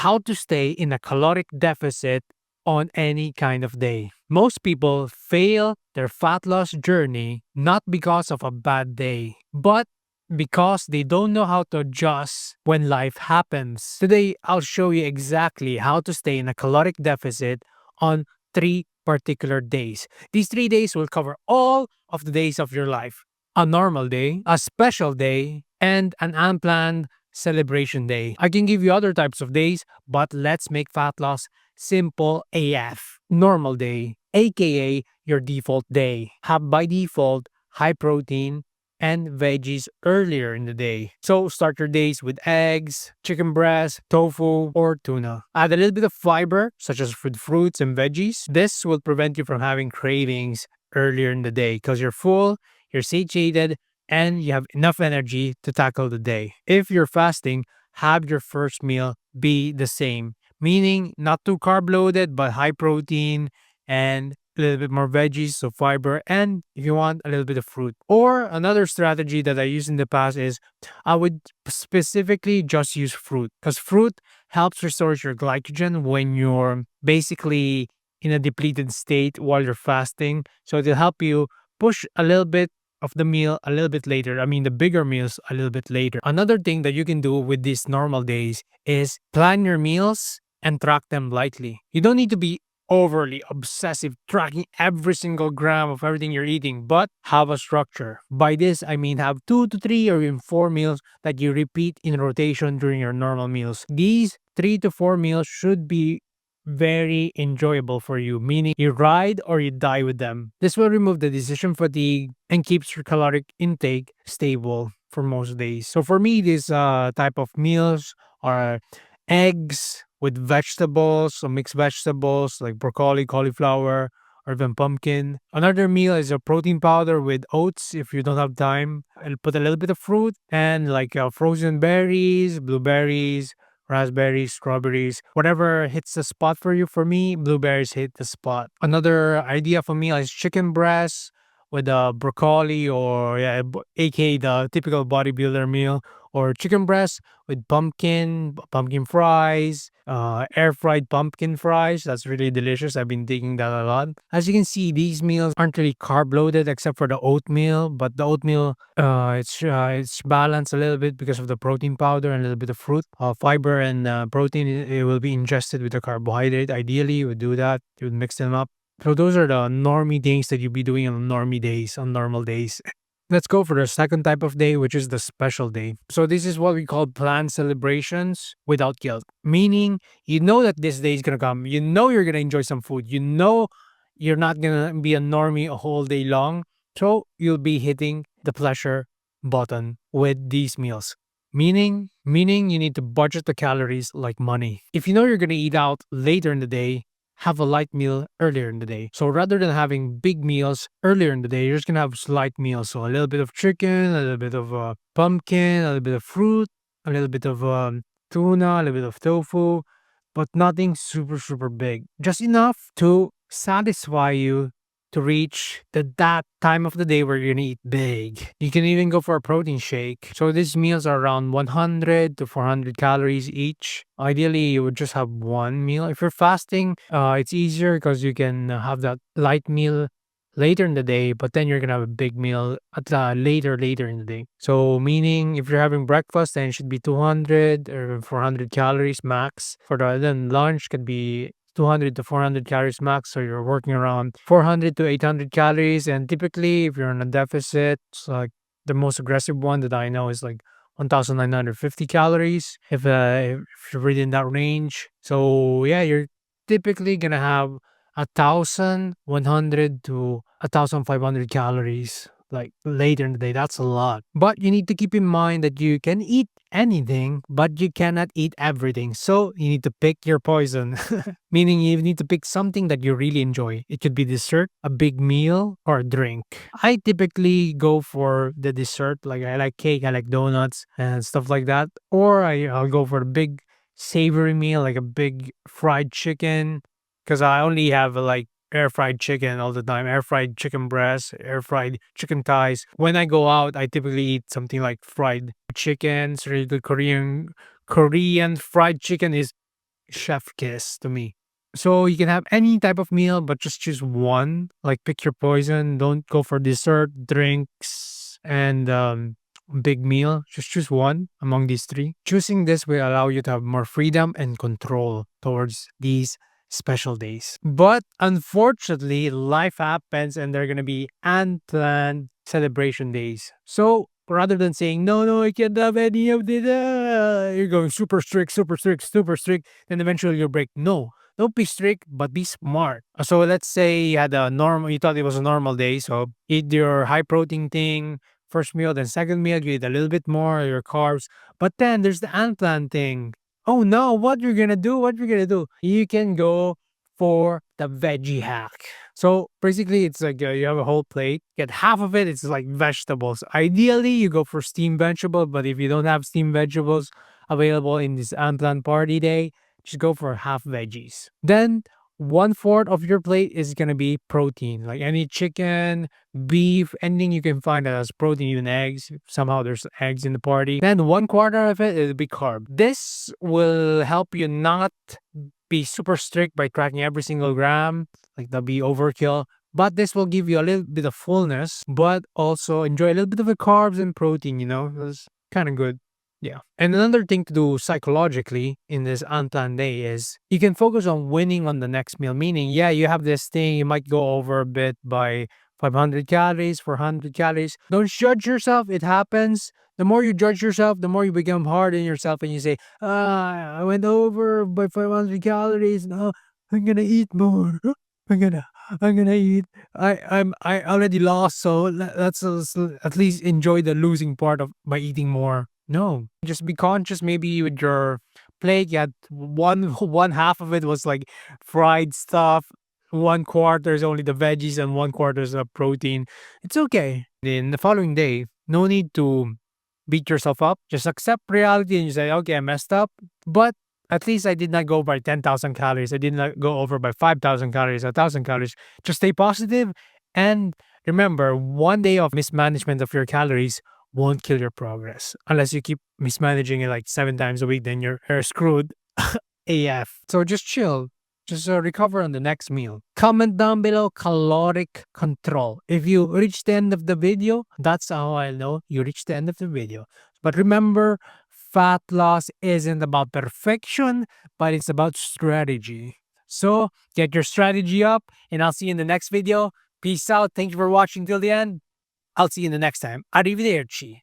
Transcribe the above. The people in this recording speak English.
how to stay in a caloric deficit on any kind of day. Most people fail their fat loss journey not because of a bad day, but because they don't know how to adjust when life happens. Today, I'll show you exactly how to stay in a caloric deficit on 3 particular days. These 3 days will cover all of the days of your life: a normal day, a special day, and an unplanned celebration day. I can give you other types of days, but let's make fat loss simple AF. Normal day, aka your default day. Have by default high protein and veggies earlier in the day. So start your days with eggs, chicken breast, tofu, or tuna. Add a little bit of fiber, such as fruits and veggies. This will prevent you from having cravings earlier in the day because you're full, you're satiated, and you have enough energy to tackle the day. If you're fasting, have your first meal be the same, meaning not too carb loaded, but high protein and a little bit more veggies, so fiber, and if you want, a little bit of fruit. Or another strategy that I used in the past is I would specifically just use fruit because fruit helps restore your glycogen when you're basically in a depleted state while you're fasting. So it'll help you push a little bit of the meal a little bit later. I mean, the bigger meals a little bit later. Another thing that you can do with these normal days is plan your meals and track them lightly. You don't need to be overly obsessive tracking every single gram of everything you're eating, but have a structure. By this, I mean have 2 to 3 or even 4 meals that you repeat in rotation during your normal meals. These 3 to 4 meals should be very enjoyable for you, meaning you ride or you die with them. This will remove the decision fatigue and keeps your caloric intake stable for most days. So for me, this type of meals are eggs with vegetables, so mixed vegetables like broccoli, cauliflower, or even pumpkin. Another meal is a protein powder with oats if you don't have time. I'll put a little bit of fruit and like frozen berries, blueberries, raspberries, strawberries, whatever hits the spot for you. For me, blueberries hit the spot. Another idea for me is chicken breast with broccoli or aka the typical bodybuilder meal, or chicken breast with pumpkin fries, air fried pumpkin fries. That's really delicious. I've been taking that a lot. As you can see, these meals aren't really carb loaded except for the oatmeal, but the oatmeal it's balanced a little bit because of the protein powder and a little bit of fruit, fiber and protein. It will be ingested with the carbohydrate. Ideally, you would do that. You would mix them up. So those are the normie things that you'll be doing on normie days, on normal days. Let's go for the second type of day, which is the special day. So this is what we call planned celebrations without guilt. Meaning, you know that this day is gonna come. You know you're gonna enjoy some food. You know you're not gonna be a normie a whole day long. So you'll be hitting the pleasure button with these meals. Meaning you need to budget the calories like money. If you know you're gonna eat out later in the day, have a light meal earlier in the day. So rather than having big meals earlier in the day, you're just gonna have light meals. So a little bit of chicken, a little bit of pumpkin, a little bit of fruit, a little bit of tuna, a little bit of tofu, but nothing super big. Just enough to satisfy you to reach that time of the day where you're gonna eat big. You can even go for a protein shake. So these meals are around 100 to 400 calories each. Ideally, you would just have one meal. If you're fasting, it's easier because you can have that light meal later in the day, but then you're gonna have a big meal at later in the day. So meaning if you're having breakfast, then it should be 200 or 400 calories max. For then lunch could be 200 to 400 calories max. So you're working around 400 to 800 calories. And typically, if you're in a deficit, it's like the most aggressive one that I know is like 1,950 calories if you're within that range. So yeah, you're typically gonna have 1,100 to 1,500 calories like later in the day. That's a lot. But you need to keep in mind that you can eat anything, but you cannot eat everything. So you need to pick your poison. Meaning you need to pick something that you really enjoy. It could be dessert, a big meal, or a drink. I typically go for the dessert. Like I like cake, I like donuts and stuff like that. Or I'll go for a big savory meal, like a big fried chicken. Because I only have like air fried chicken all the time, air fried chicken breast, air fried chicken thighs. When I go out, I typically eat something like fried chicken. It's really good. Korean fried chicken is chef kiss to me. So you can have any type of meal, but just choose one. Like pick your poison. Don't go for dessert, drinks, and big meal. Just choose one among these three. Choosing this will allow you to have more freedom and control towards these special days. But unfortunately, life happens and there are gonna be unplanned celebration days. So rather than saying no, no, I can't have any of this, you're going super strict, super strict, super strict, then eventually you'll break. No, don't be strict, but be smart. So let's say you had a normal, you thought it was a normal day, so eat your high protein thing, first meal, then second meal, you eat a little bit more, your carbs. But then there's the unplanned thing. Oh no, what you're gonna do? What you're gonna do? You can go for the veggie hack. So basically, it's like you have a whole plate, get half of it, it's like vegetables. Ideally, you go for steamed vegetable, but if you don't have steamed vegetables available in this unplanned party day, just go for half veggies. Then one fourth of your plate is gonna be protein, like any chicken, beef, anything you can find that has protein, even eggs. Somehow there's eggs in the party. Then one quarter of it will be carb. This will help you not be super strict by tracking every single gram, like that'll be overkill. But this will give you a little bit of fullness, but also enjoy a little bit of the carbs and protein, It's kind of good. Yeah. And another thing to do psychologically in this unplanned day is you can focus on winning on the next meal. Meaning, yeah, you have this thing, you might go over a bit by 500 calories, 400 calories. Don't judge yourself. It happens. The more you judge yourself, the more you become hard on yourself and you say, I went over by 500 calories. No, I'm gonna eat more. I'm gonna I'm gonna eat. I already lost, so let's at least enjoy the losing part of by eating more. No, just be conscious. Maybe with your plate, you had one half of it was like fried stuff. One quarter is only the veggies, and one quarter is the protein. It's okay. Then the following day, no need to beat yourself up. Just accept reality and you say, okay, I messed up, but at least I did not go by 10,000 calories. I did not go over by 5,000 calories, 1,000 calories. Just stay positive and remember, one day of mismanagement of your calories won't kill your progress. Unless you keep mismanaging it like 7 times a week, then you're screwed. AF. So just chill. Just recover on the next meal. Comment down below caloric control. If you reach the end of the video, that's how I know you reached the end of the video. But remember, fat loss isn't about perfection, but it's about strategy. So get your strategy up, and I'll see you in the next video. Peace out. Thank you for watching till the end. I'll see you in the next time. Arrivederci.